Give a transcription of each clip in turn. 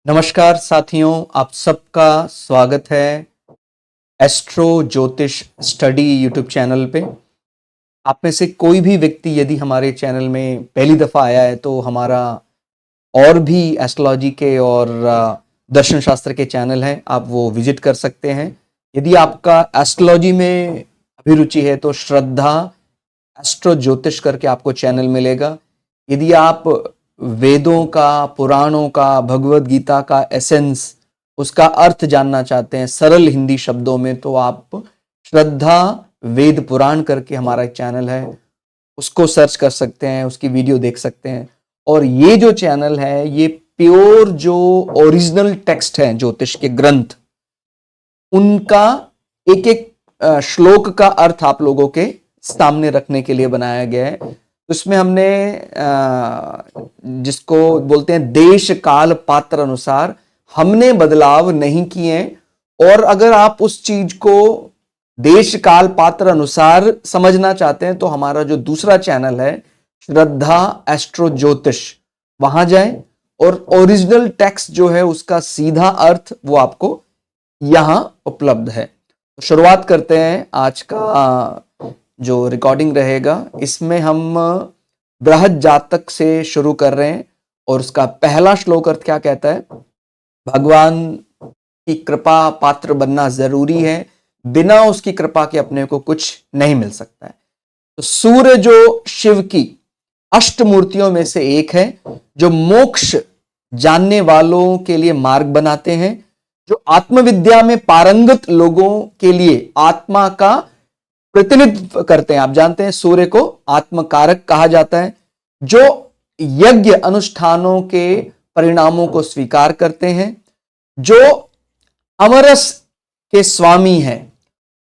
नमस्कार साथियों, आप सबका स्वागत है एस्ट्रो ज्योतिष स्टडी यूट्यूब चैनल पे। आप में से कोई भी व्यक्ति यदि हमारे चैनल में पहली दफ़ा आया है तो हमारा और भी एस्ट्रोलॉजी के और दर्शन शास्त्र के चैनल हैं, आप वो विजिट कर सकते हैं। यदि आपका एस्ट्रोलॉजी में अभिरुचि है तो श्रद्धा एस्ट्रो ज्योतिष करके आपको चैनल मिलेगा। यदि आप वेदों का, पुराणों का, भगवत गीता का एसेंस, उसका अर्थ जानना चाहते हैं सरल हिंदी शब्दों में, तो आप श्रद्धा वेद पुराण करके हमारा एक चैनल है, उसको सर्च कर सकते हैं, उसकी वीडियो देख सकते हैं। और ये जो चैनल है ये प्योर जो ओरिजिनल टेक्स्ट है ज्योतिष के ग्रंथ, उनका एक एक श्लोक का अर्थ आप लोगों के सामने रखने के लिए बनाया गया है। उसमें हमने जिसको बोलते हैं देश काल पात्र अनुसार हमने बदलाव नहीं किए। और अगर आप उस चीज को देश काल पात्र अनुसार समझना चाहते हैं तो हमारा जो दूसरा चैनल है श्रद्धा एस्ट्रो ज्योतिष, वहां जाएं और ओरिजिनल टेक्स्ट जो है उसका सीधा अर्थ वो आपको यहां उपलब्ध है। तो शुरुआत करते हैं आज का जो रिकॉर्डिंग रहेगा। इसमें हम बृहद जातक से शुरू कर रहे हैं और उसका पहला श्लोक अर्थ क्या कहता है? भगवान की कृपा पात्र बनना जरूरी है, बिना उसकी कृपा के अपने को कुछ नहीं मिल सकता है। तो सूर्य जो शिव की अष्ट मूर्तियों में से एक है, जो मोक्ष जानने वालों के लिए मार्ग बनाते हैं, जो आत्मविद्या में पारंगत लोगों के लिए आत्मा का प्रतिनिधित्व करते हैं। आप जानते हैं सूर्य को आत्मकारक कहा जाता है, जो यज्ञ अनुष्ठानों के परिणामों को स्वीकार करते हैं, जो अमरस के स्वामी हैं।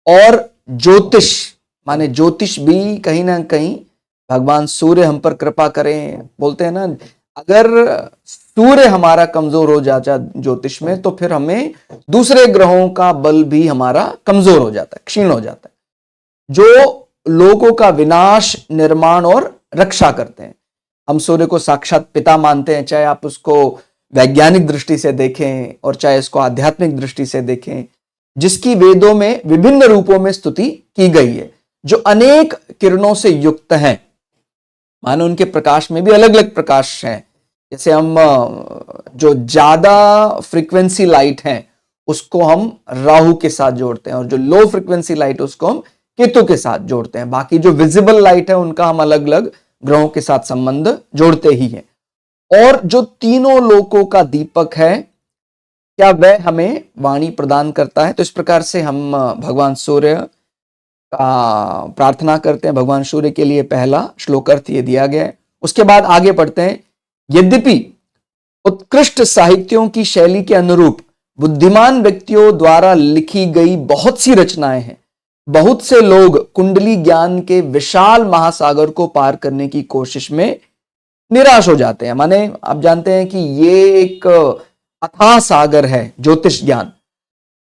और ज्योतिष माने ज्योतिष भी कहीं ना कहीं भगवान सूर्य हम पर कृपा करें। बोलते हैं ना, अगर सूर्य हमारा कमजोर हो जाता ज्योतिष में तो फिर हमें दूसरे ग्रहों का बल भी हमारा कमजोर हो जाता है, क्षीण हो जाता है, जो लोगों का विनाश, निर्माण और रक्षा करते हैं। हम सूर्य को साक्षात पिता मानते हैं, चाहे आप उसको वैज्ञानिक दृष्टि से देखें और चाहे इसको आध्यात्मिक दृष्टि से देखें, जिसकी वेदों में विभिन्न रूपों में स्तुति की गई है, जो अनेक किरणों से युक्त हैं। मानो उनके प्रकाश में भी अलग अलग प्रकाश हैं। जैसे हम जो ज्यादा फ्रीक्वेंसी लाइट है उसको हम राहु के साथ जोड़ते हैं और जो लो फ्रीक्वेंसी लाइट उसको हम केतु के साथ जोड़ते हैं। बाकी जो विजिबल लाइट है उनका हम अलग अलग ग्रहों के साथ संबंध जोड़ते ही हैं। और जो तीनों लोकों का दीपक है, क्या वह हमें वाणी प्रदान करता है? तो इस प्रकार से हम भगवान सूर्य का प्रार्थना करते हैं। भगवान सूर्य के लिए पहला श्लोक अर्थ ये दिया गया है। उसके बाद आगे पढ़ते हैं। यद्यपि उत्कृष्ट साहित्यों की शैली के अनुरूप बुद्धिमान व्यक्तियों द्वारा लिखी गई बहुत सी रचनाएं हैं, बहुत से लोग कुंडली ज्ञान के विशाल महासागर को पार करने की कोशिश में निराश हो जाते हैं। माने आप जानते हैं कि ये एक अथाह सागर है ज्योतिष ज्ञान।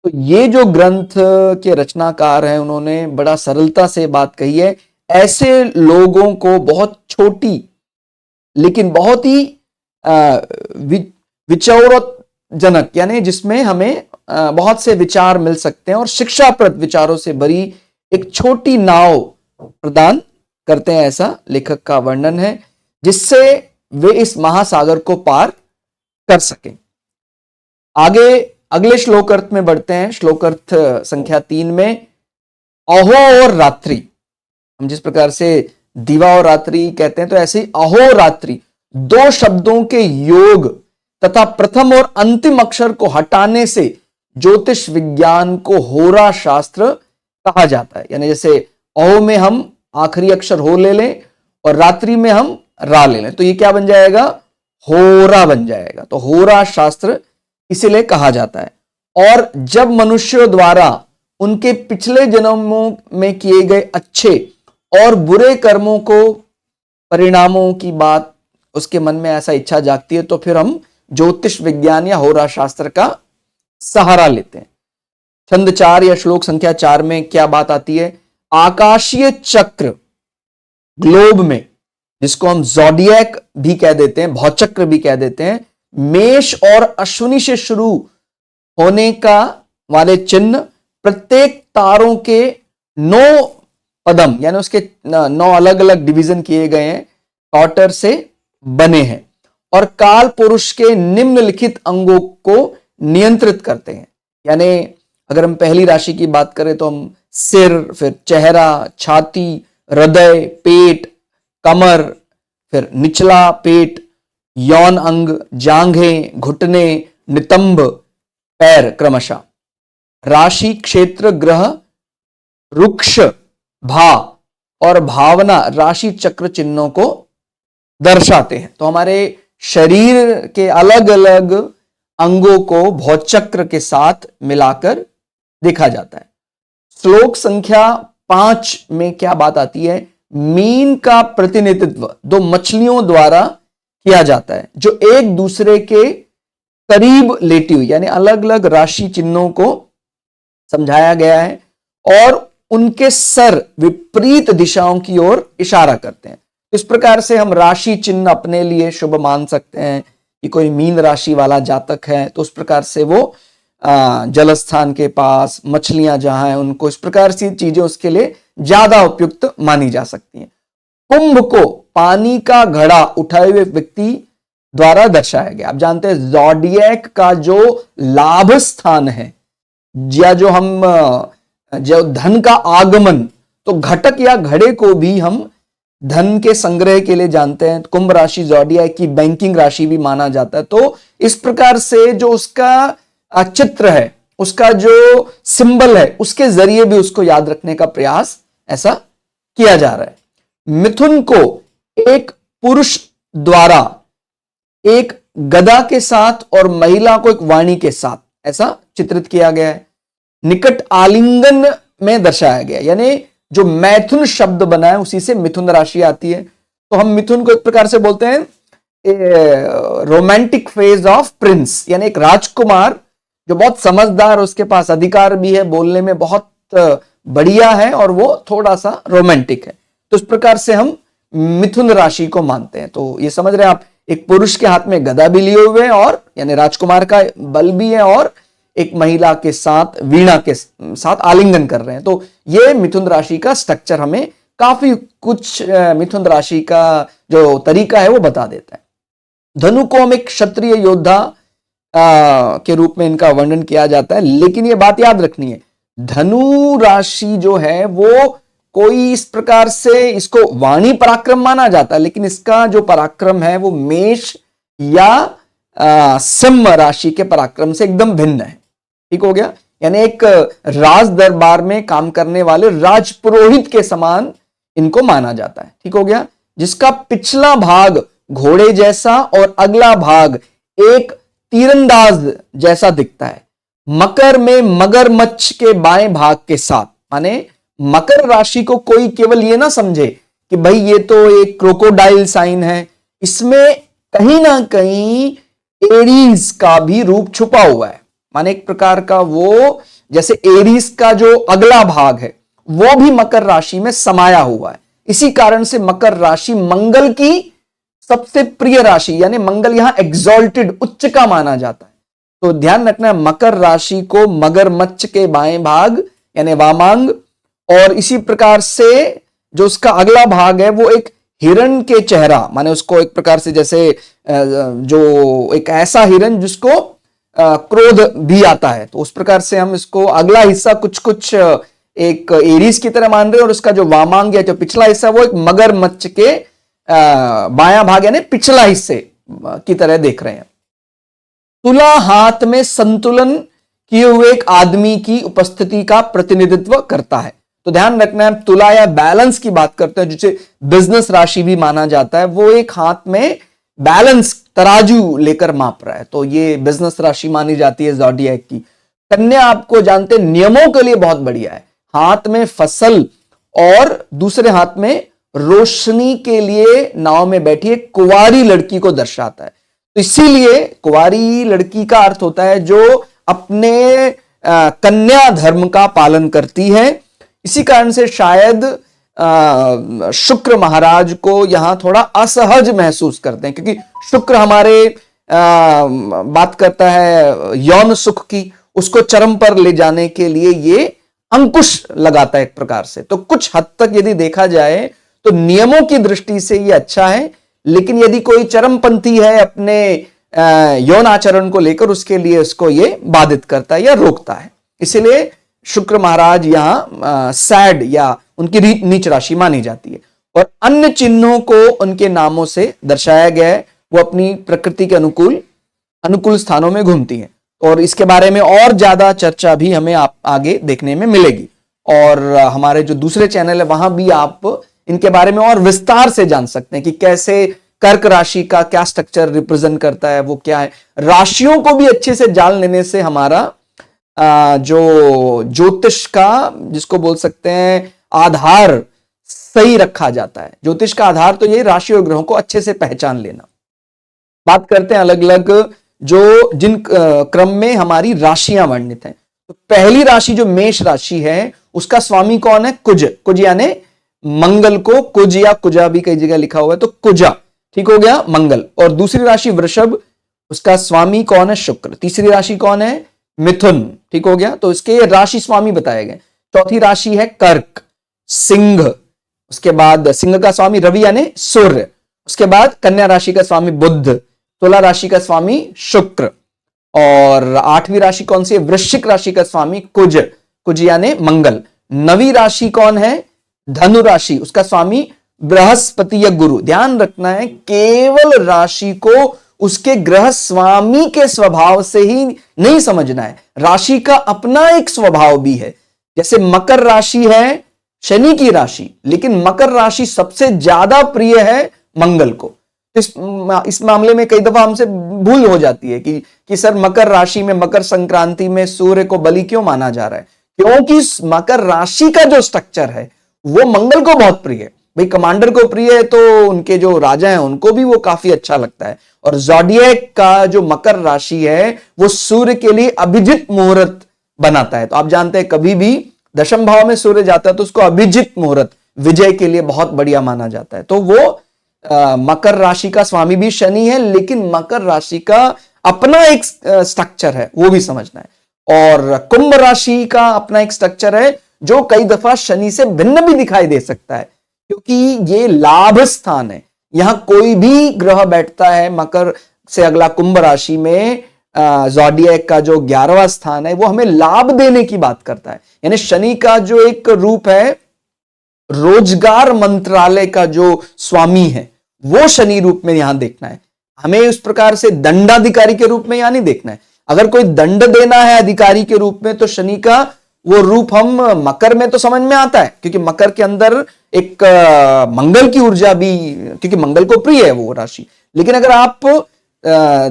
तो ये जो ग्रंथ के रचनाकार हैं उन्होंने बड़ा सरलता से बात कही है। ऐसे लोगों को बहुत छोटी लेकिन बहुत ही विचारजनक, यानी जिसमें हमें बहुत से विचार मिल सकते हैं और शिक्षाप्रद विचारों से भरी एक छोटी नाव प्रदान करते हैं, ऐसा लेखक का वर्णन है, जिससे वे इस महासागर को पार कर सकें। आगे अगले श्लोक अर्थ में बढ़ते हैं। श्लोक अर्थ संख्या 3 में अहो और रात्रि, हम जिस प्रकार से दिवा और रात्रि कहते हैं तो ऐसे ही अहो रात्रि दो शब्दों के योग तथा प्रथम और अंतिम अक्षर को हटाने से ज्योतिष विज्ञान को होरा शास्त्र कहा जाता है। यानी जैसे अहो में हम आखिरी अक्षर हो ले लें और रात्रि में हम रा ले लें तो ये क्या बन जाएगा? होरा बन जाएगा। तो होरा शास्त्र इसीलिए कहा जाता है। और जब मनुष्यों द्वारा उनके पिछले जन्मों में किए गए अच्छे और बुरे कर्मों को परिणामों की बात उसके मन में ऐसा इच्छा जागती है तो फिर हम ज्योतिष विज्ञान या होरा शास्त्र का सहारा लेते हैं। छंद 4 या श्लोक संख्या 4 में क्या बात आती है? आकाशीय चक्र ग्लोब में, जिसको हम ज़ोडिएक भी कह देते हैं, भौचक्र भी कह देते हैं, मेष और अश्विनी से शुरू होने का वाले चिन्ह प्रत्येक तारों के 9 पदम यानी उसके 9 अलग अलग डिवीजन किए गए हैं क्वार्टर से बने हैं और काल पुरुष के निम्नलिखित अंगों को नियंत्रित करते हैं। यानी अगर हम पहली राशि की बात करें तो हम सिर, फिर चेहरा, छाती, हृदय, पेट, कमर, फिर निचला पेट, यौन अंग, जांघें, घुटने, नितंब, पैर क्रमशः। राशि, क्षेत्र, ग्रह, रुक्ष, भा और भावना राशि चक्र चिन्हों को दर्शाते हैं। तो हमारे शरीर के अलग अलग अंगों को भौचक्र के साथ मिलाकर देखा जाता है। श्लोक संख्या 5 में क्या बात आती है? मीन का प्रतिनिधित्व 2 मछलियों द्वारा किया जाता है जो एक दूसरे के करीब लेटी हुई, यानी अलग अलग राशि चिन्हों को समझाया गया है और उनके सर विपरीत दिशाओं की ओर इशारा करते हैं। इस प्रकार से हम राशि चिन्ह अपने लिए शुभ मान सकते हैं कि कोई मीन राशि वाला जातक है तो उस प्रकार से वो जल स्थान के पास मछलियां जहां हैं उनको इस प्रकार से चीजें उसके लिए ज्यादा उपयुक्त मानी जा सकती हैं। कुंभ को पानी का घड़ा उठाए हुए व्यक्ति द्वारा दर्शाया गया। आप जानते हैं ज़ोडिएक का जो लाभ स्थान है या जो धन का आगमन, तो घटक या घड़े को भी हम धन के संग्रह के लिए जानते हैं। कुंभ राशि ज़ोडिएक की बैंकिंग राशि भी माना जाता है। तो इस प्रकार से जो उसका चित्र है, उसका जो सिंबल है, उसके जरिए भी उसको याद रखने का प्रयास ऐसा किया जा रहा है। मिथुन को एक पुरुष द्वारा एक गदा के साथ और महिला को एक वाणी के साथ ऐसा चित्रित किया गया है। निकट आलिंगन में दर्शाया गया, यानी जो मैथुन शब्द बना है उसी से मिथुन राशि आती है। तो हम मिथुन को एक प्रकार से बोलते हैं रोमांटिक फेज ऑफ प्रिंस, यानी एक राजकुमार जो बहुत समझदार, उसके पास अधिकार भी है, बोलने में बहुत बढ़िया है और वो थोड़ा सा रोमांटिक है। तो इस प्रकार से हम मिथुन राशि को मानते हैं। तो ये समझ रहे हैं आप, एक पुरुष के हाथ में गदा भी लिए हुए हैं और यानी राजकुमार का बल भी है और एक महिला के साथ वीणा के साथ आलिंगन कर रहे हैं। तो ये मिथुन राशि का स्ट्रक्चर हमें काफी कुछ मिथुन राशि का जो तरीका है वो बता देता है। धनु को हम एक क्षत्रिय योद्धा के रूप में इनका वर्णन किया जाता है, लेकिन ये बात याद रखनी है, धनु राशि जो है वो कोई इस प्रकार से इसको वाणी पराक्रम माना जाता है, लेकिन इसका जो पराक्रम है वो मेष या सिंह राशि के पराक्रम से एकदम भिन्न है। ठीक हो गया? यानी एक राज दरबार में काम करने वाले राजपुरोहित के समान इनको माना जाता है। ठीक हो गया? जिसका पिछला भाग घोड़े जैसा और अगला भाग एक तीरंदाज जैसा दिखता है। मकर में मगरमच्छ के बाएं भाग के साथ, माने मकर राशि को कोई केवल ये ना समझे कि भाई ये तो एक क्रोकोडाइल साइन है, इसमें कहीं ना कहीं एरीज का भी रूप छुपा हुआ है। माने एक प्रकार का वो, जैसे एरीज का जो अगला भाग है वो भी मकर राशि में समाया हुआ है। इसी कारण से मकर राशि मंगल की सबसे प्रिय राशि, यानी मंगल यहां एग्जॉल्टेड, उच्च का माना जाता है। तो ध्यान रखना, मकर राशि को मगरमच्छ के बाएं भाग यानी वामांग, और इसी प्रकार से जो उसका अगला भाग है वो एक हिरण के चेहरा, माने उसको एक प्रकार से जैसे जो एक ऐसा हिरण जिसको क्रोध भी आता है, तो उस प्रकार से हम इसको अगला हिस्सा कुछ एक एरीज की तरह मान रहे हैं और उसका जो वामांग या जो पिछला हिस्सा वो एक मगरमच्छ के बायां भाग यानी पिछला हिस्से की तरह देख रहे हैं। तुला हाथ में संतुलन किए हुए एक आदमी की उपस्थिति का प्रतिनिधित्व करता है। तो ध्यान रखना है, तुला या बैलेंस की बात करते हैं, जिसे बिजनेस राशि भी माना जाता है। वो एक हाथ में बैलेंस तराजू लेकर माप रहा है, तो ये बिजनेस राशि मानी जाती है ज़ोडिएक की। कन्या आपको जानते हैं नियमों के लिए बहुत बढ़िया है, हाथ में फसल और दूसरे हाथ में रोशनी के लिए नाव में बैठी एक कुंवारी लड़की को दर्शाता है। तो इसीलिए कुंवारी लड़की का अर्थ होता है जो अपने कन्या धर्म का पालन करती है। इसी कारण से शायद शुक्र महाराज को यहां थोड़ा असहज महसूस करते हैं, क्योंकि शुक्र हमारे बात करता है यौन सुख की, उसको चरम पर ले जाने के लिए ये अंकुश लगाता है एक प्रकार से। तो कुछ हद तक यदि देखा जाए तो नियमों की दृष्टि से ये अच्छा है, लेकिन यदि कोई चरमपंथी है अपने यौन आचरण को लेकर, उसके लिए उसको ये बाधित करता है या रोकता है। इसलिए शुक्र महाराज यहां सैड या उनकी नीच राशि मानी जाती है। और अन्य चिन्हों को उनके नामों से दर्शाया गया है, वो अपनी प्रकृति के अनुकूल स्थानों में घूमती हैं। और इसके बारे में और ज्यादा चर्चा भी हमें आगे देखने में मिलेगी। और हमारे जो दूसरे चैनल है वहां भी आप इनके बारे में और विस्तार से जान सकते हैं कि कैसे कर्क राशि का क्या स्ट्रक्चर रिप्रेजेंट करता है, वो क्या है। राशियों को भी अच्छे से जान लेने से हमारा जो ज्योतिष का, जिसको बोल सकते हैं आधार, सही रखा जाता है। ज्योतिष का आधार तो ये राशि और ग्रहों को अच्छे से पहचान लेना। बात करते हैं अलग अलग जिन क्रम में हमारी राशियां वर्णित हैं। तो पहली राशि जो मेष राशि है, उसका स्वामी कौन है? कुज। कुज यानी मंगल को, कुज या कुजा भी कई जगह लिखा हुआ है, तो कुजा, ठीक हो गया, मंगल। और दूसरी राशि वृषभ, उसका स्वामी कौन है? शुक्र। तीसरी राशि कौन है? मिथुन, ठीक हो गया। तो इसके राशि स्वामी बताए गए। चौथी राशि है कर्क, सिंह, उसके बाद सिंह का स्वामी रवि यानी सूर्य, उसके बाद कन्या राशि का स्वामी बुध, तुला राशि का स्वामी शुक्र, और आठवीं राशि कौन सी है? वृश्चिक राशि का स्वामी कुज, कुज यानी मंगल। नवी राशि कौन है? धनु राशि, उसका स्वामी बृहस्पति या गुरु। ध्यान रखना है, केवल राशि को उसके ग्रह स्वामी के स्वभाव से ही नहीं समझना है, राशि का अपना एक स्वभाव भी है। जैसे मकर राशि है शनि की राशि, लेकिन मकर राशि सबसे ज्यादा प्रिय है मंगल को। इस मामले में कई दफा हमसे भूल हो जाती है कि सर मकर राशि में, मकर संक्रांति में सूर्य को बलि क्यों माना जा रहा है? क्योंकि मकर राशि का जो स्ट्रक्चर है वो मंगल को बहुत प्रिय है। भाई कमांडर को प्रिय है तो उनके जो राजा हैं उनको भी वो काफी अच्छा लगता है। और ज़ोडिएक का जो मकर राशि है वो सूर्य के लिए अभिजित मुहूर्त बनाता है। तो आप जानते हैं कभी भी दशम भाव में सूर्य जाता है तो उसको अभिजित मुहूर्त, विजय के लिए बहुत बढ़िया माना जाता है। तो वो मकर राशि का स्वामी भी शनि है, लेकिन मकर राशि का अपना एक स्ट्रक्चर है, वो भी समझना है। और कुंभ राशि का अपना एक स्ट्रक्चर है जो कई दफा शनि से भिन्न भी दिखाई दे सकता है, क्योंकि ये लाभ स्थान है। यहां कोई भी ग्रह बैठता है मकर से अगला कुंभ राशि में, ज़ोडिएक का जो 11वां स्थान है वो हमें लाभ देने की बात करता है। यानी शनि का जो एक रूप है, रोजगार मंत्रालय का जो स्वामी है, वो शनि रूप में यहां देखना है हमें। उस प्रकार से दंडाधिकारी के रूप में यहां नहीं देखना है। अगर कोई दंड देना है अधिकारी के रूप में तो शनि का वो रूप हम मकर में तो समझ में आता है, क्योंकि मकर के अंदर एक मंगल की ऊर्जा भी, क्योंकि मंगल को प्रिय है वो राशि। लेकिन अगर आप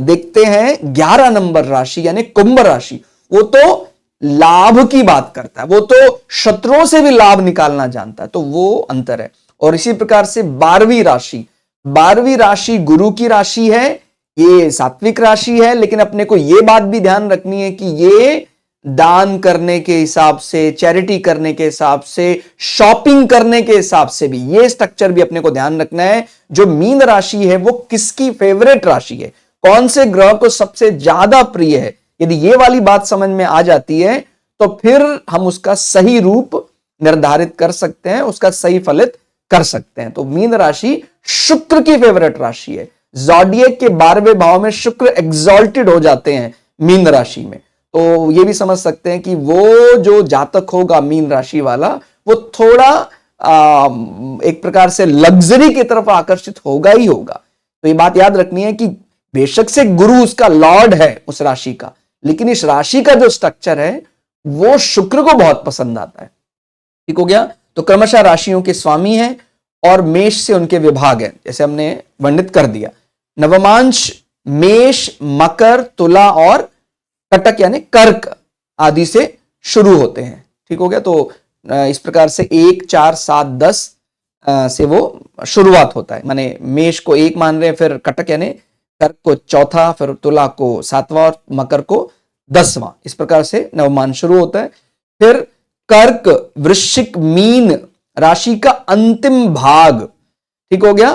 देखते हैं 11 नंबर राशि यानी कुंभ राशि, वो तो लाभ की बात करता है, वो तो शत्रुओं से भी लाभ निकालना जानता है। तो वो अंतर है। और इसी प्रकार से 12वीं राशि गुरु की राशि है, ये सात्विक राशि है, लेकिन अपने को ये बात भी ध्यान रखनी है कि ये दान करने के हिसाब से, चैरिटी करने के हिसाब से, शॉपिंग करने के हिसाब से भी, ये स्ट्रक्चर भी अपने को ध्यान रखना है। जो मीन राशि है वो किसकी फेवरेट राशि है, कौन से ग्रह को सबसे ज्यादा प्रिय है, यदि ये वाली बात समझ में आ जाती है तो फिर हम उसका सही रूप निर्धारित कर सकते हैं, उसका सही फलित कर सकते हैं। तो मीन राशि शुक्र की फेवरेट राशि है। ज़ोडिएक के 12वें भाव में शुक्र एग्जॉल्टेड हो जाते हैं मीन राशि में। तो ये भी समझ सकते हैं कि वो जो जातक होगा मीन राशि वाला, वो थोड़ा एक प्रकार से लग्जरी की तरफ आकर्षित होगा ही होगा। तो ये बात याद रखनी है कि बेशक से गुरु उसका लॉर्ड है उस राशि का, लेकिन इस राशि का जो स्ट्रक्चर है वो शुक्र को बहुत पसंद आता है। ठीक हो गया। तो क्रमशः राशियों के स्वामी हैं और मेष से उनके विभाग हैं, जैसे हमने वर्णित कर दिया। नवमांश मेष, मकर, तुला और कटक यानी कर्क आदि से शुरू होते हैं। ठीक हो गया। तो इस प्रकार से 1, 4, 7, 10 से वो शुरुआत होता है। माने मेष को 1 मान रहे हैं, फिर कटक यानी कर्क को 4था, फिर तुला को 7वां और मकर को 10वां। इस प्रकार से नवमान शुरू होता है। फिर कर्क, वृश्चिक, मीन राशि का अंतिम भाग, ठीक हो गया,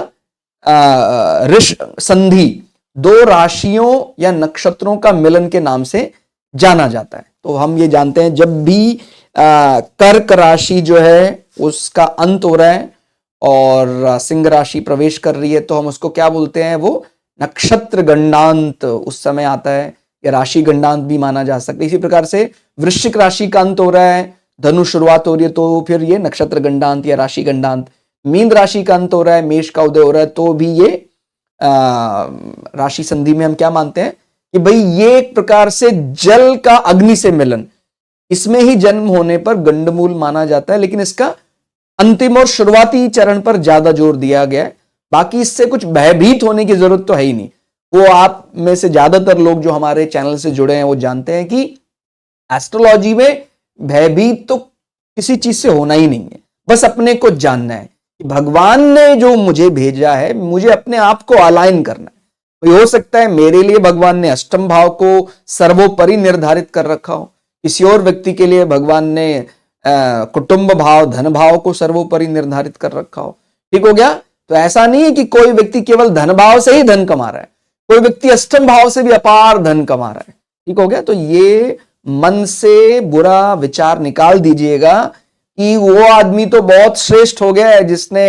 ऋष संधि, दो राशियों या नक्षत्रों का मिलन के नाम से जाना जाता है। तो हम ये जानते हैं जब भी कर्क राशि जो है उसका अंत हो रहा है और सिंह राशि प्रवेश कर रही है तो हम उसको क्या बोलते हैं, वो नक्षत्र गंडांत उस समय आता है, या राशि गंडांत भी माना जा सकता है। इसी प्रकार से वृश्चिक राशि का अंत हो रहा है, धनु शुरुआत हो रही है तो फिर ये नक्षत्र गंडांत या राशि गंडांत। मीन राशि का अंत हो रहा है, मेष का उदय हो रहा है तो भी ये राशि संधि में हम क्या मानते हैं कि भाई ये एक प्रकार से जल का अग्नि से मिलन, इसमें ही जन्म होने पर गंडमूल माना जाता है। लेकिन इसका अंतिम और शुरुआती चरण पर ज्यादा जोर दिया गया है। बाकी इससे कुछ भयभीत होने की जरूरत तो है ही नहीं। वो आप में से ज्यादातर लोग जो हमारे चैनल से जुड़े हैं वो जानते हैं कि एस्ट्रोलॉजी में भयभीत तो किसी चीज से होना ही नहीं है। बस अपने को जानना है कि भगवान ने जो मुझे भेजा है, मुझे अपने आप को अलाइन करना है। तो हो सकता है मेरे लिए भगवान ने अष्टम भाव को सर्वोपरि निर्धारित कर रखा हो, किसी और व्यक्ति के लिए भगवान ने कुटुंब भाव, धन भाव को सर्वोपरि निर्धारित कर रखा हो। ठीक हो गया। तो ऐसा नहीं है कि कोई व्यक्ति केवल धन भाव से ही धन कमा रहा है, कोई व्यक्ति अष्टम भाव से भी अपार धन कमा रहा है। ठीक हो गया। तो ये मन से बुरा विचार निकाल दीजिएगा कि वो आदमी तो बहुत श्रेष्ठ हो गया है जिसने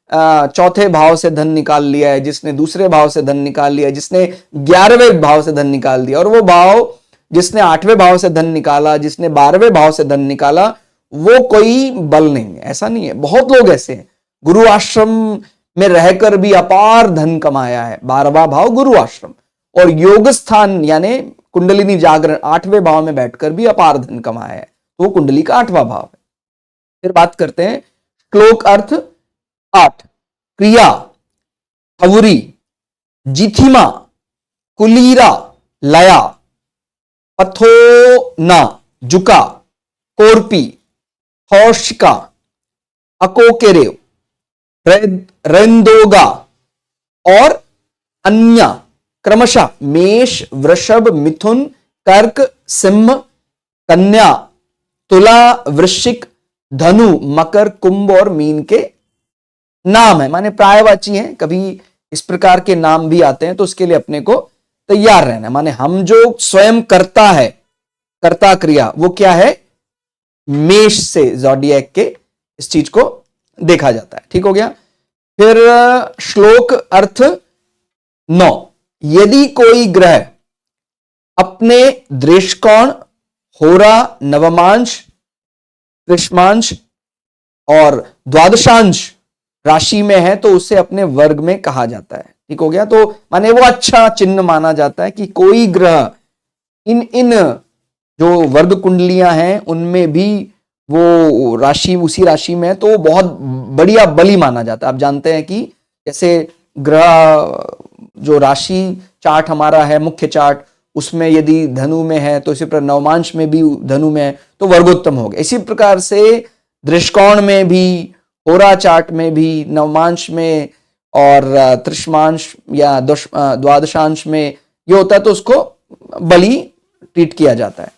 चौथे भाव से धन निकाल लिया है, जिसने दूसरे भाव से धन निकाल लिया है, जिसने 11वें भाव से धन निकाल दिया, और वो भाव जिसने 8वें भाव से धन निकाला, जिसने 12वें भाव से धन निकाला, वो कोई बल नहीं है। ऐसा नहीं है। बहुत लोग ऐसे हैं, गुरु आश्रम में रहकर भी अपार धन कमाया है, 12वां भाव गुरु आश्रम, और योग स्थान यानी कुंडलिनी जागरण 8वें भाव में बैठकर भी अपार धन कमाया है। तो वो कुंडली का 8वां भाव है। फिर बात करते हैं श्लोक अर्थ 8। क्रिया हवुरी, जिथिमा, कुलीरा, लया, पथोना, जुका, कोरपी, हौशिका, अकोकेरेव, रेंदोगा और अन्य क्रमशः मेष, वृषभ, मिथुन, कर्क, सिंह, कन्या, तुला, वृश्चिक, धनु, मकर, कुंभ और मीन के नाम है। माने प्रायवाची हैं, कभी इस प्रकार के नाम भी आते हैं, तो उसके लिए अपने को तैयार रहना। माने हम जो स्वयं करता है, कर्ता क्रिया, वो क्या है, मेष से ज़ोडिएक के इस चीज को देखा जाता है। ठीक हो गया। फिर श्लोक अर्थ 9। यदि कोई ग्रह अपने दृष्टिकोण, होरा, नवमांश, कृष्मांश और द्वादशांश राशि में है तो उसे अपने वर्ग में कहा जाता है। ठीक हो गया। तो माने वो अच्छा चिन्ह माना जाता है कि कोई ग्रह इन जो वर्ग कुंडलियां हैं उनमें भी वो राशि उसी राशि में है तो बहुत बढ़िया बली माना जाता है। आप जानते हैं कि जैसे ग्रह जो राशि चार्ट हमारा है, मुख्य चार्ट, उसमें यदि धनु में है तो इसी प्रकार नवमांश में भी धनु में है तो वर्गोत्तम हो गया। इसी प्रकार से दृष्टिकोण में भी, होरा चार्ट में भी, नवमांश में और त्रिशमांश या द्वादशांश में ये होता है तो उसको बली ट्रीट किया जाता है।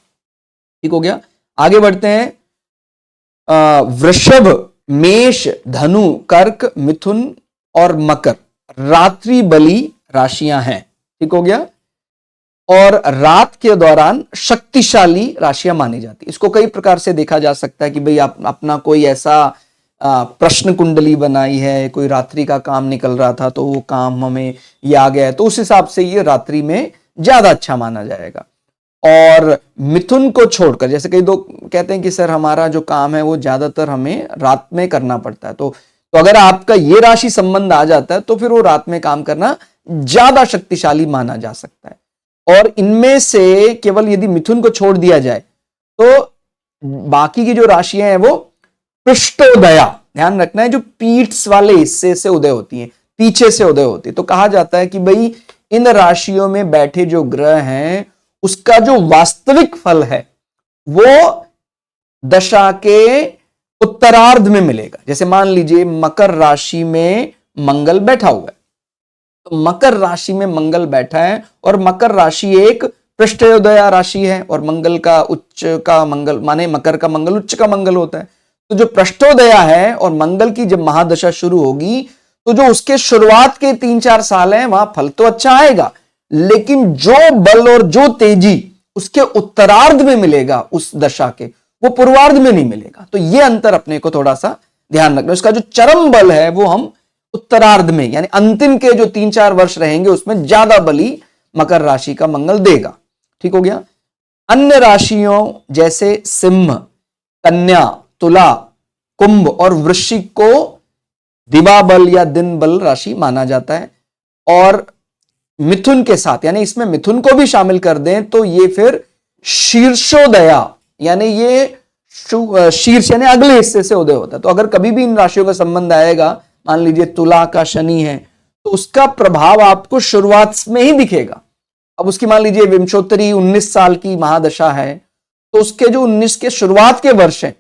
ठीक हो गया। आगे बढ़ते हैं। वृषभ, मेष, धनु, कर्क, मिथुन और मकर रात्रि बली राशियां हैं। ठीक हो गया। और रात के दौरान शक्तिशाली राशियां मानी जाती। इसको कई प्रकार से देखा जा सकता है कि भाई आप अपना कोई ऐसा प्रश्न कुंडली बनाई है, कोई रात्रि का काम निकल रहा था तो वो काम हमें ये आ गया है तो उस हिसाब से ये रात्रि में ज्यादा अच्छा माना जाएगा। और मिथुन को छोड़कर, जैसे कई लोग कहते हैं कि सर हमारा जो काम है वो ज्यादातर हमें रात में करना पड़ता है, तो अगर आपका ये राशि संबंध आ जाता है तो फिर वो रात में काम करना ज्यादा शक्तिशाली माना जा सकता है। और इनमें से केवल यदि मिथुन को छोड़ दिया जाए तो बाकी की जो राशियां हैं वो पृष्ठोदया, ध्यान रखना है, जो पीठ वाले हिस्से से उदय होती हैं, पीछे से उदय होती है। तो कहा जाता है कि भाई इन राशियों में बैठे जो ग्रह हैं उसका जो वास्तविक फल है वो दशा के उत्तरार्ध में मिलेगा। जैसे मान लीजिए मकर राशि में मंगल बैठा हुआ है, तो मकर राशि में मंगल बैठा है और मकर राशि एक पृष्ठोदया राशि है और मंगल का उच्च का मंगल, माने मकर का मंगल उच्च का मंगल होता है। तो जो पृष्ठोदया है और मंगल की जब महादशा शुरू होगी तो जो उसके शुरुआत के 3-4 साल हैं वहां फल तो अच्छा आएगा, लेकिन जो बल और जो तेजी उसके उत्तरार्ध में मिलेगा उस दशा के, वो पूर्वार्ध में नहीं मिलेगा। तो ये अंतर अपने को थोड़ा सा ध्यान रखना। उसका जो चरम बल है वो हम उत्तरार्ध में, यानी अंतिम के जो 3-4 वर्ष रहेंगे उसमें ज्यादा बली मकर राशि का मंगल देगा। ठीक हो गया। अन्य राशियों जैसे सिंह, कन्या, तुला, कुंभ और वृश्चिक को दिवा बल या दिन बल राशि माना जाता है। और मिथुन के साथ, यानी इसमें मिथुन को भी शामिल कर दें तो ये फिर शीर्षोदया, यानी ये शीर्ष यानी अगले हिस्से से उदय होता है। तो अगर कभी भी इन राशियों का संबंध आएगा, मान लीजिए तुला का शनि है, तो उसका प्रभाव आपको शुरुआत में ही दिखेगा। अब उसकी मान लीजिए विंशोत्तरी 19 साल की महादशा है, तो उसके जो 19 के शुरुआत के वर्ष हैं,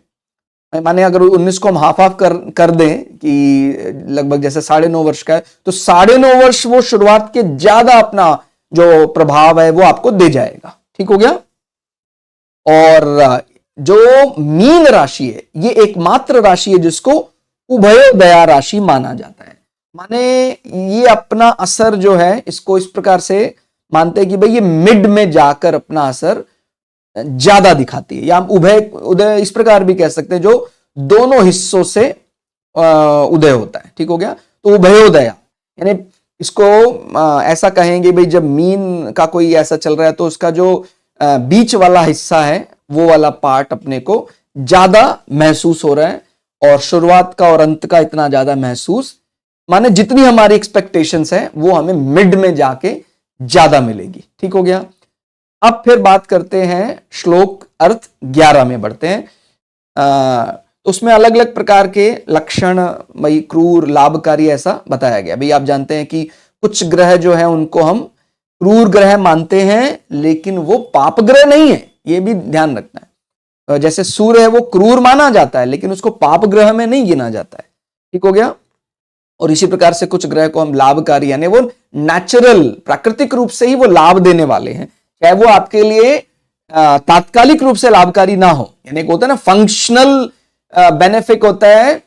माने अगर 19 को हम हाफ हाफ कर दें कि लगभग जैसे 9.5 वर्ष का है, तो 9.5 वर्ष वो शुरुआत के ज्यादा अपना जो प्रभाव है वो आपको दे जाएगा। ठीक हो गया। और जो मीन राशि है ये एकमात्र राशि है जिसको उभयोदया राशि माना जाता है। माने ये अपना असर जो है इसको इस प्रकार से मानते हैं कि भाई ये मिड में जाकर अपना असर ज्यादा दिखाती है, या हम उभय उदय इस प्रकार भी कह सकते हैं जो दोनों हिस्सों से उदय होता है। ठीक हो गया। तो उभयोदया यानी इसको ऐसा कहेंगे भाई जब मीन का कोई ऐसा चल रहा है तो उसका जो बीच वाला हिस्सा है वो वाला पार्ट अपने को ज्यादा महसूस हो रहा है, और शुरुआत का और अंत का इतना ज्यादा महसूस, माने जितनी हमारी एक्सपेक्टेशंस है वो हमें मिड में जाके ज्यादा मिलेगी। ठीक हो गया। अब फिर बात करते हैं श्लोक अर्थ 11 में बढ़ते हैं। तो उसमें अलग अलग प्रकार के लक्षण, मई क्रूर, लाभकारी ऐसा बताया गया। भाई आप जानते हैं कि कुछ ग्रह जो है उनको हम क्रूर ग्रह मानते हैं, लेकिन वो पाप ग्रह नहीं है, ये भी ध्यान रखना है। जैसे सूर्य है वो क्रूर माना जाता है लेकिन उसको पाप ग्रह में नहीं गिना जाता है। ठीक हो गया। और इसी प्रकार से कुछ ग्रह को हम लाभकारी, यानी वो नेचुरल प्राकृतिक रूप से ही वो लाभ देने वाले हैं, चाहे वो आपके लिए तात्कालिक रूप से लाभकारी ना हो। यानी होता है ना फंक्शनल बेनिफिट होता है,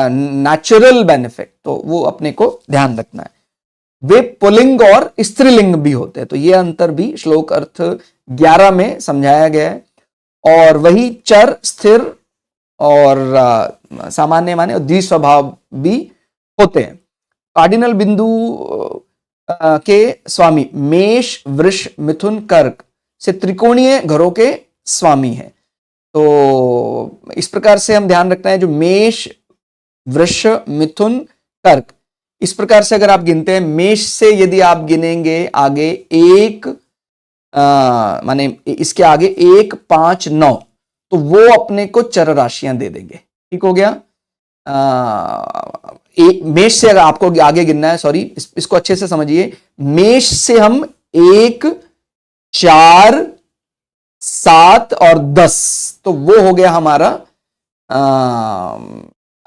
नेचुरल बेनिफिट, तो वो अपने को ध्यान रखना है। वे पुल्लिंग और स्त्रीलिंग भी होते हैं, तो ये अंतर भी श्लोक अर्थ 11 में समझाया गया है। और वही चर, स्थिर और सामान्य माने और द्विस्वभाव भी होते हैं। कार्डिनल बिंदु के स्वामी मेष, वृष, मिथुन, कर्क से त्रिकोणीय घरों के स्वामी हैं। तो इस प्रकार से हम ध्यान रखना है, जो मेष, वृष, मिथुन, कर्क, इस प्रकार से अगर आप गिनते हैं, मेष से यदि आप गिनेंगे आगे एक माने इसके आगे 1, 5, 9, तो वो अपने को चर राशियां दे देंगे। ठीक हो गया। मेष से अगर आपको आगे गिनना है, सॉरी इसको अच्छे से समझिए, मेष से हम 1, 4, 7 और 10, तो वो हो गया हमारा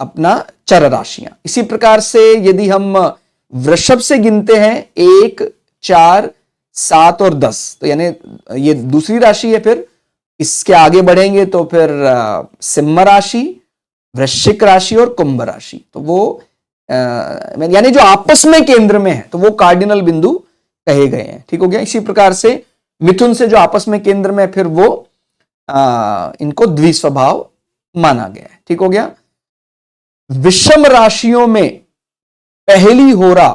अपना चर राशियां। इसी प्रकार से यदि हम वृषभ से गिनते हैं 1, 4, 7 और 10, तो यानी ये दूसरी राशि है। फिर इसके आगे बढ़ेंगे तो फिर सिंह राशि, वृश्चिक राशि और कुंभ राशि, तो वो यानी जो आपस में केंद्र में है तो वो कार्डिनल बिंदु कहे गए हैं। ठीक हो गया। इसी प्रकार से मिथुन से जो आपस में केंद्र में फिर वो इनको द्विस्वभाव माना गया है। ठीक हो गया। विषम राशियों में पहली होरा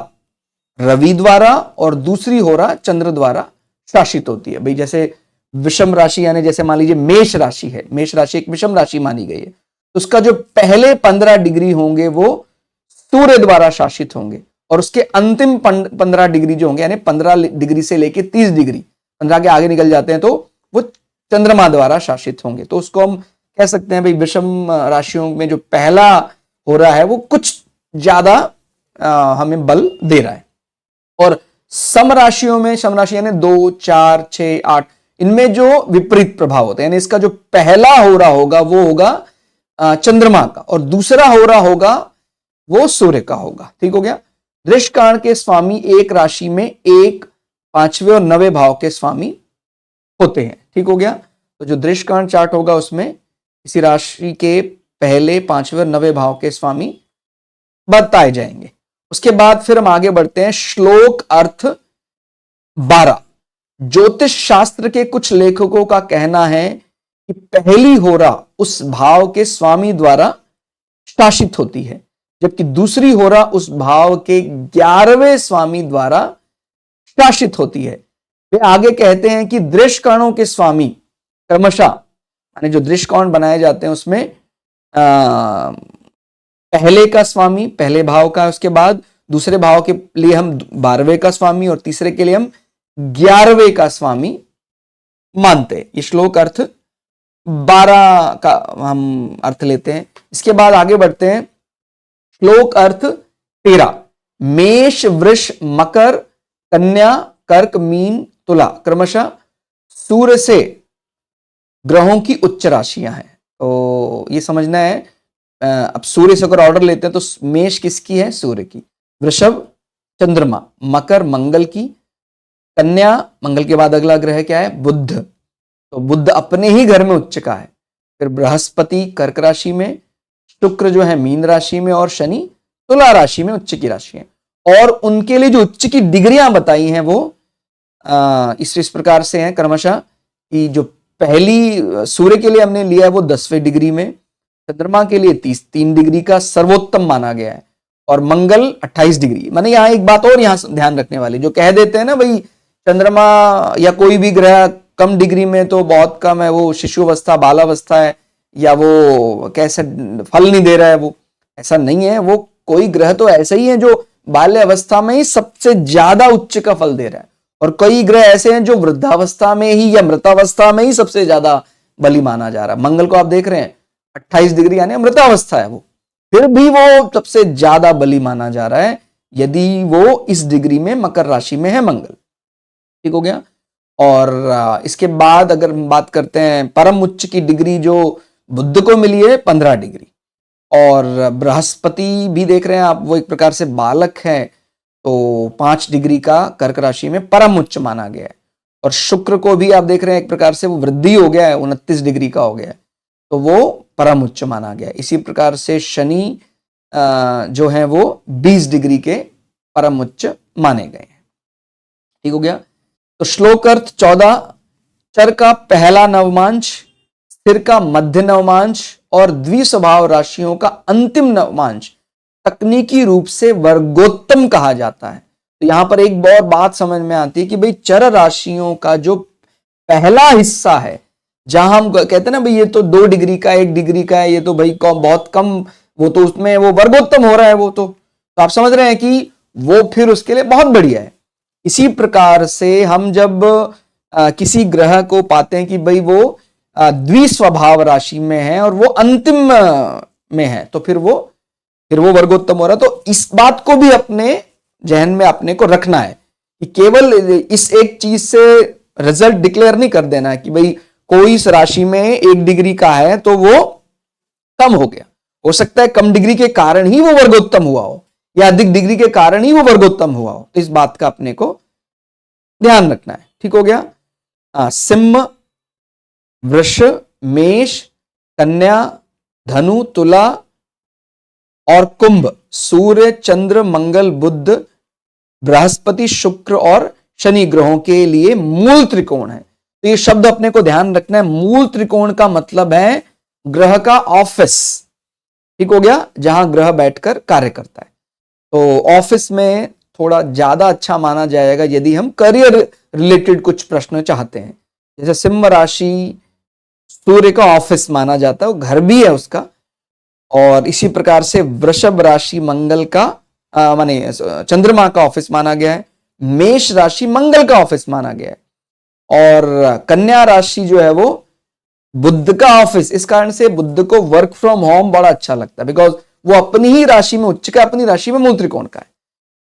रवि द्वारा और दूसरी होरा चंद्र द्वारा शासित होती है। भाई जैसे विषम राशि यानी जैसे मान लीजिए मेष राशि है, मेष राशि एक विषम राशि मानी गई है, तो उसका जो पहले 15 डिग्री होंगे वो सूर्य द्वारा शासित होंगे, और उसके अंतिम 15 डिग्री जो होंगे यानी 15 डिग्री से लेके 30 डिग्री, 15 के आगे निकल जाते हैं तो वो चंद्रमा द्वारा शासित होंगे। तो उसको हम कह सकते हैं भाई विषम राशियों में जो पहला हो रहा है वो कुछ ज्यादा हमें बल दे रहा है। और सम राशियों में, सम राशि यानी 2, 4, 6, 8, इनमें जो विपरीत प्रभाव होते हैं, यानी इसका जो पहला हो रहा होगा वो होगा चंद्रमा का, और दूसरा हो रहा होगा वो सूर्य का होगा। ठीक हो गया। वृषकाण के स्वामी एक राशि में 1, 5वें और 9वें भाव के स्वामी होते हैं। ठीक हो गया। तो जो दृष्टकांड चार्ट होगा उसमें इसी राशि के पहले, 5वें और 9वें भाव के स्वामी बताए जाएंगे। उसके बाद फिर हम आगे बढ़ते हैं श्लोक अर्थ 12, ज्योतिष शास्त्र के कुछ लेखकों का कहना है कि पहली होरा उस भाव के स्वामी द्वारा शासित होती है, जबकि दूसरी होरा उस भाव के 11वें स्वामी द्वारा शासित होती है। वे आगे कहते हैं कि दृष्कर्णों के स्वामी क्रमशः, यानी जो दृष्कौण बनाए जाते हैं उसमें पहले का स्वामी पहले भाव का, उसके बाद दूसरे भाव के लिए हम 12वें का स्वामी और तीसरे के लिए हम 11वें का स्वामी मानते हैं। ये श्लोक अर्थ 12 का हम अर्थ लेते हैं। इसके बाद आगे बढ़ते हैं। श्लोक अर्थ 13, मेष वृष मकर कन्या कर्क मीन तुला क्रमशः सूर्य से ग्रहों की उच्च राशियां हैं। तो ये समझना है, अब सूर्य से अगर ऑर्डर लेते हैं तो मेष किसकी है? सूर्य की, वृषभ चंद्रमा, मकर मंगल की, कन्या मंगल के बाद अगला ग्रह क्या है? बुध, तो बुध अपने ही घर में उच्च का है। फिर बृहस्पति कर्क राशि में, शुक्र जो है मीन राशि में और शनि तुला राशि में उच्च की राशि है। और उनके लिए जो उच्च की डिग्रियां बताई हैं वो इस प्रकार से हैं क्रमशः कि जो पहली सूर्य के लिए हमने लिया है वो 10वें डिग्री में, चंद्रमा के लिए 3 डिग्री का सर्वोत्तम माना गया है और मंगल 28 डिग्री। माने यहाँ एक बात और यहाँ ध्यान रखने वाली, जो कह देते हैं ना भाई चंद्रमा या कोई भी ग्रह कम डिग्री में तो बहुत कम है, वो शिशु अवस्था बालावस्था है या वो कैसे फल नहीं दे रहा है, वो ऐसा नहीं है। वो कोई ग्रह तो ऐसा ही है जो बाल्य अवस्था में ही सबसे ज्यादा उच्च का फल दे रहा है और कई ग्रह ऐसे हैं जो वृद्धावस्था में ही या मृतावस्था में ही सबसे ज्यादा बली माना जा रहा है। मंगल को आप देख रहे हैं 28 डिग्री यानी मृतावस्था है वो, फिर भी वो सबसे ज्यादा बली माना जा रहा है यदि वो इस डिग्री में मकर राशि में है मंगल। ठीक हो गया। और इसके बाद अगर हम बात करते हैं परम उच्च की डिग्री जो बुध को मिली है 15 डिग्री, और बृहस्पति भी देख रहे हैं आप, वो एक प्रकार से बालक है तो 5 डिग्री का कर्क राशि में परम उच्च माना गया है। और शुक्र को भी आप देख रहे हैं एक प्रकार से वो वृद्धि हो गया है, 29 डिग्री का हो गया है तो वो परम उच्च माना गया है। इसी प्रकार से शनि जो है वो 20 डिग्री के परम उच्च माने गए हैं। ठीक हो गया। तो श्लोक अर्थ 14, चर का पहला नवमांश, स्थिर का मध्य नवमांश और द्विस्वभाव राशियों का अंतिम नवमांश तकनीकी रूप से वर्गोत्तम कहा जाता है। तो यहां पर एक बहुत बात समझ में आती है कि भाई चर राशियों का जो पहला हिस्सा है, जहां हम कहते हैं ना भाई ये तो 2 डिग्री का 1 डिग्री का है, ये तो भाई बहुत कम, वो तो उसमें वो वर्गोत्तम हो रहा है, वो तो आप समझ रहे हैं कि वो फिर उसके लिए बहुत बढ़िया है। इसी प्रकार से हम जब किसी ग्रह को पाते हैं कि भाई वो द्विस्वभाव राशि में है और वो अंतिम में है तो फिर वो वर्गोत्तम हो रहा है। तो इस बात को भी अपने जहन में अपने को रखना है कि केवल इस एक चीज से रिजल्ट डिक्लेयर नहीं कर देना कि भाई कोई इस राशि में 1 डिग्री का है तो वो कम हो गया, हो सकता है कम डिग्री के कारण ही वो वर्गोत्तम हुआ हो या अधिक डिग्री के कारण ही वो वर्गोत्तम हुआ हो। तो इस बात का अपने को ध्यान रखना है। ठीक हो गया। सिंह वृष मेष कन्या धनु तुला और कुंभ सूर्य चंद्र मंगल बुध बृहस्पति शुक्र और शनि ग्रहों के लिए मूल त्रिकोण है। तो ये शब्द अपने को ध्यान रखना है। मूल त्रिकोण का मतलब है ग्रह का ऑफिस। ठीक हो गया, जहां ग्रह बैठकर कार्य करता है। तो ऑफिस में थोड़ा ज्यादा अच्छा माना जाएगा यदि हम करियर रिलेटेड कुछ प्रश्न चाहते हैं। जैसे सिंह राशि सूर्य का ऑफिस माना जाता है, वो घर भी है उसका। और इसी प्रकार से वृषभ राशि मंगल का माने चंद्रमा का ऑफिस माना गया है। मेष राशि मंगल का ऑफिस माना गया है और कन्या राशि जो है वो बुध का ऑफिस। इस कारण से बुध को वर्क फ्रॉम होम बड़ा अच्छा लगता है बिकॉज वो अपनी ही राशि में उच्च का, अपनी राशि में मूल त्रिकोण का है।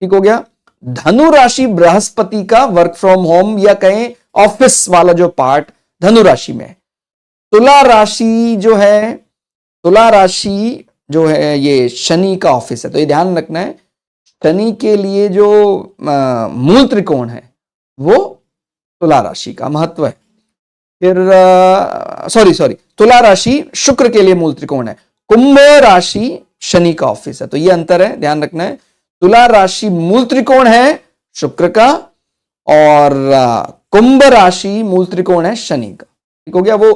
ठीक हो गया। धनु राशि बृहस्पति का वर्क फ्रॉम होम या कहें ऑफिस वाला जो पार्ट धनु राशि में है। तुला राशि जो है ये शनि का ऑफिस है। तो ये ध्यान रखना है, शनि के लिए जो मूल त्रिकोण है वो तुला राशि का महत्व है। फिर तुला राशि शुक्र के लिए मूल त्रिकोण है, कुंभ राशि शनि का ऑफिस है। तो ये अंतर है, ध्यान रखना है। तुला राशि मूल त्रिकोण है शुक्र का और कुंभ राशि मूल त्रिकोण है शनि का, ठीक हो गया। वो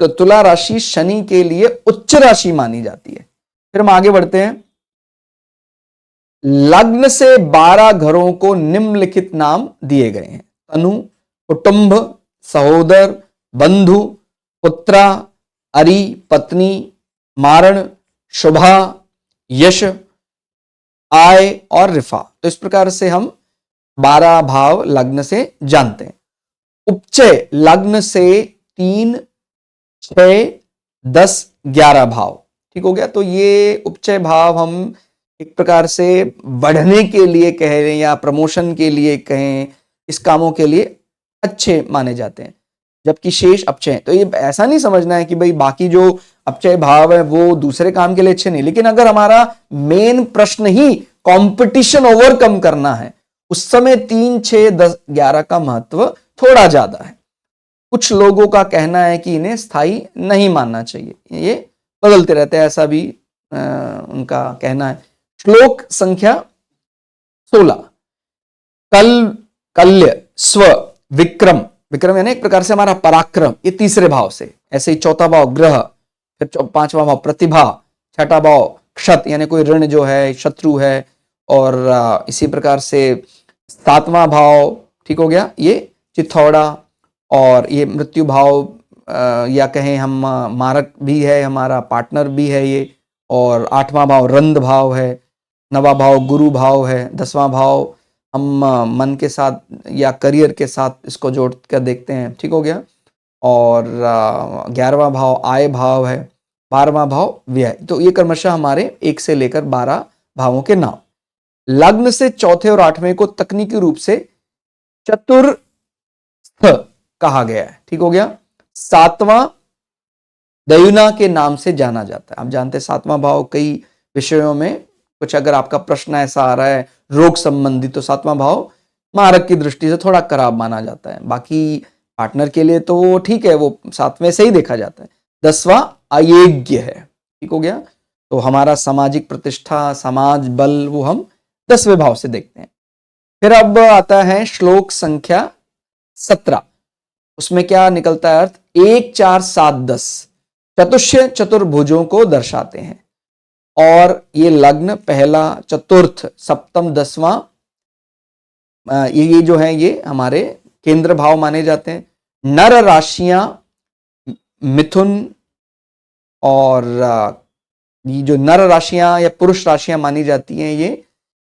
तुला राशि शनि के लिए उच्च राशि मानी जाती है। फिर हम आगे बढ़ते हैं। लग्न से 12 घरों को निम्नलिखित नाम दिए गए हैं: तनु, कुटुंब, सहोदर, बंधु, पुत्रा, अरि, पत्नी, मारण, शुभा, यश, आय और रिफा। तो इस प्रकार से हम 12 भाव लग्न से जानते हैं। उपचय लग्न से 3, 6, 10, 11 भाव, ठीक हो गया। तो ये उपचय भाव हम एक प्रकार से बढ़ने के लिए कह रहे हैं या प्रमोशन के लिए कहें, इस कामों के लिए अच्छे माने जाते हैं, जबकि शेष अपचय। तो ये ऐसा नहीं समझना है कि भाई बाकी जो अपचय भाव है वो दूसरे काम के लिए अच्छे नहीं, लेकिन अगर हमारा मेन प्रश्न ही कंपटीशन ओवरकम करना है, उस समय 3, 6, 10, 11 का महत्व थोड़ा ज्यादा है। कुछ लोगों का कहना है कि इन्हें स्थायी नहीं मानना चाहिए, ये बदलते रहते हैं, ऐसा भी उनका कहना है। श्लोक संख्या 16। कल्य, स्व, विक्रम, विक्रम यानी एक प्रकार से हमारा पराक्रम, ये तीसरे भाव से। ऐसे ही चौथा भाव ग्रह, फिर पांचवा भाव प्रतिभा, छठा भाव क्षत यानी कोई ऋण जो है, शत्रु है, और इसी प्रकार से 7वां भाव, ठीक हो गया, ये चिथौड़ा, और ये मृत्यु भाव या कहें हम मारक भी है, हमारा पार्टनर भी है ये। और 8वां भाव रंध भाव है, 9वां भाव गुरु भाव है, 10वां भाव हम मन के साथ या करियर के साथ इसको जोड़ कर देखते हैं, ठीक हो गया। और 11वां भाव आय भाव है, 12वां भाव व्यय। तो ये क्रमशः हमारे 1 से लेकर 12 भावों के नाम। लग्न से चौथे और 8वें को तकनीकी रूप से चतुर्थ कहा गया है, ठीक हो गया। 7वां दयुना के नाम से जाना जाता है। आप जानते हैं 7वां भाव कई विषयों में कुछ अगर आपका प्रश्न ऐसा आ रहा है रोग संबंधी, तो 7वां भाव मारक की दृष्टि से थोड़ा खराब माना जाता है। बाकी पार्टनर के लिए तो वो ठीक है, वो 7वें से ही देखा जाता है। 10वां अयेज्ञ है, ठीक हो गया। तो हमारा सामाजिक प्रतिष्ठा, समाज बल, वो हम 10वें भाव से देखते हैं। फिर अब आता है श्लोक संख्या 17। उसमें क्या निकलता है अर्थ? 1, 4, 7, 10 चतुष्य चतुर्भुजों को दर्शाते हैं। और ये लग्न पहला, चतुर्थ, सप्तम, 10वां, ये जो है ये हमारे केंद्र भाव माने जाते हैं। नर राशियां मिथुन, और ये जो नर राशियां या पुरुष राशियां मानी जाती हैं, ये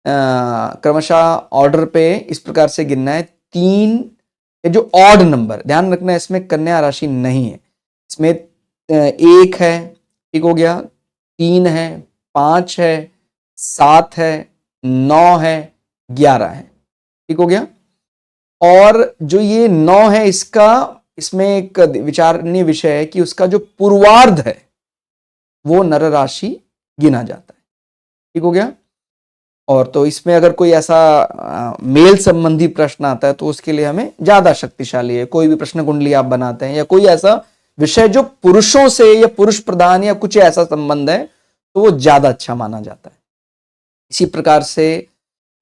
क्रमशः ऑर्डर पे इस प्रकार से गिनना है। 3, ये जो ऑड नंबर, ध्यान रखना है इसमें कन्या राशि नहीं है, इसमें 1 है, ठीक हो गया, 3 है, 5 है, 7 है, 9 है, 11 है, ठीक हो गया। और जो ये 9 है, इसमें एक विचारणीय विषय है कि उसका जो पूर्वार्ध है वो नर राशि गिना जाता है, ठीक हो गया। और तो इसमें अगर कोई ऐसा मेल संबंधी प्रश्न आता है तो उसके लिए हमें ज्यादा शक्तिशाली है। कोई भी प्रश्न कुंडली आप बनाते हैं या कोई ऐसा विषय जो पुरुषों से या पुरुष प्रधान या कुछ ऐसा संबंध है, तो वो ज्यादा अच्छा माना जाता है। इसी प्रकार से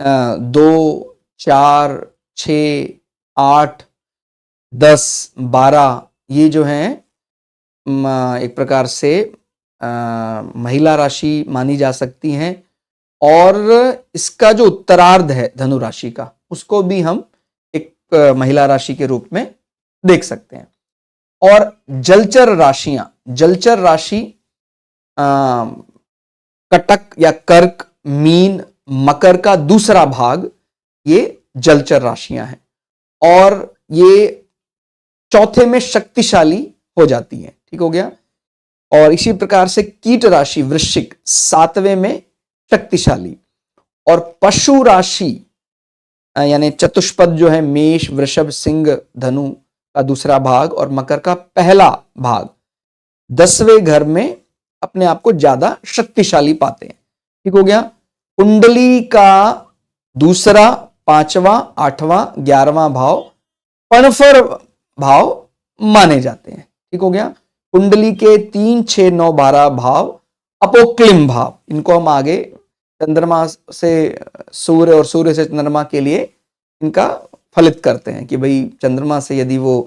2, 4, 6, 8, 10, 12 ये जो हैं एक प्रकार से महिला राशि मानी जा सकती हैं। और इसका जो उत्तरार्ध है धनु राशि का, उसको भी हम एक महिला राशि के रूप में देख सकते हैं। और जलचर राशियां, जलचर राशि कटक या कर्क, मीन, मकर का दूसरा भाग, ये जलचर राशियां हैं। और ये चौथे में शक्तिशाली हो जाती है, ठीक हो गया। और इसी प्रकार से कीट राशि वृश्चिक 7वें में शक्तिशाली। और पशु राशि यानी चतुष्पद जो है मेष, वृषभ, सिंह, धनु का दूसरा भाग और मकर का पहला भाग 10वें घर में अपने आप को ज्यादा शक्तिशाली पाते हैं, ठीक हो गया। कुंडली का दूसरा, 5वां, 8वां, 11वां भाव पणफर भाव माने जाते हैं, ठीक हो गया। कुंडली के 3, 6, 9, 12 भाव अपोक्लिम भाव, इनको हम आगे चंद्रमा से सूर्य और सूर्य से चंद्रमा के लिए इनका फलित करते हैं कि भाई चंद्रमा से यदि वो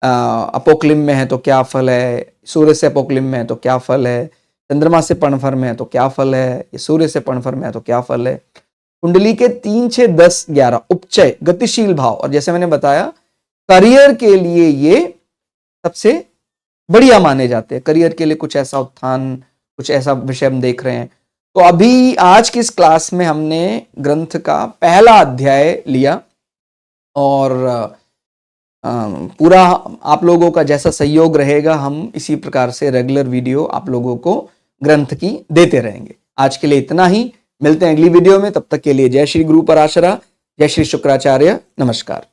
अपोक्लिम में है तो क्या फल है, सूर्य से अपोक्लिम में है तो क्या फल है, चंद्रमा से पर्णफर में है तो क्या फल है, सूर्य से पर्णफर में है तो क्या फल है। कुंडली के 3, 6, 10, 11 उपचय गतिशील भाव, और जैसे मैंने बताया करियर के लिए ये सबसे बढ़िया माने जाते हैं। करियर के लिए कुछ ऐसा उत्थान, कुछ ऐसा विषय हम देख रहे हैं। तो अभी आज की इस क्लास में हमने ग्रंथ का पहला अध्याय लिया और पूरा आप लोगों का जैसा सहयोग रहेगा हम इसी प्रकार से रेगुलर वीडियो आप लोगों को ग्रंथ की देते रहेंगे। आज के लिए इतना ही, मिलते हैं अगली वीडियो में। तब तक के लिए जय श्री गुरु पराशरा, जय श्री शुक्राचार्य, नमस्कार।